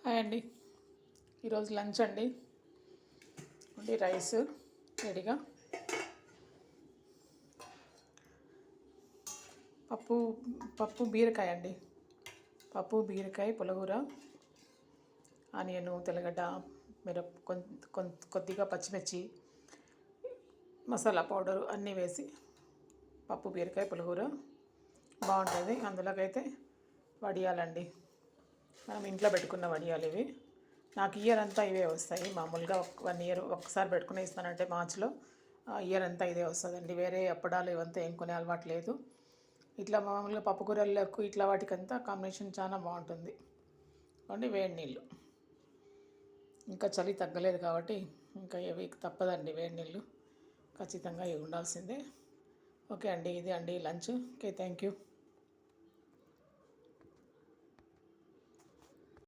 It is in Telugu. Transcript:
హాయ్ అండి. ఈరోజు లంచ్ అండి. రైస్ రెడీగా, పప్పు పప్పు బీరకాయ అండి. పప్పు బీరకాయ పులగూర, ఆనియను, తెల్లగడ్డ, కొద్దిగా పచ్చిమిర్చి, మసాలా పౌడరు అన్నీ వేసి పప్పు బీరకాయ పులగూర బాగుంటుంది. అందులోకైతే వడియాలండి. మనం ఇంట్లో పెట్టుకున్న వడియాలు ఇవి. నాకు ఇయర్ అంతా ఇవే వస్తాయి. మామూలుగా 1 ఇయర్ ఒకసారి పెట్టుకుని ఇస్తానంటే మార్చిలో ఇయర్ అంతా ఇదే వస్తుందండి. వేరే అప్పడాలు ఇవంతా ఏం కొనే అలవాటు లేదు. ఇట్లా మామూలుగా పప్పు కూరలకు ఇట్లా వాటికంతా కాంబినేషన్ చాలా బాగుంటుంది. అండి వేడి నీళ్ళు, ఇంకా చలి తగ్గలేదు కాబట్టి ఇంకా ఇవి తప్పదండి. వేడి నీళ్ళు ఖచ్చితంగా ఇవి ఉండాల్సిందే. ఓకే అండి, ఇది అండి లంచ్. Okay, thank you.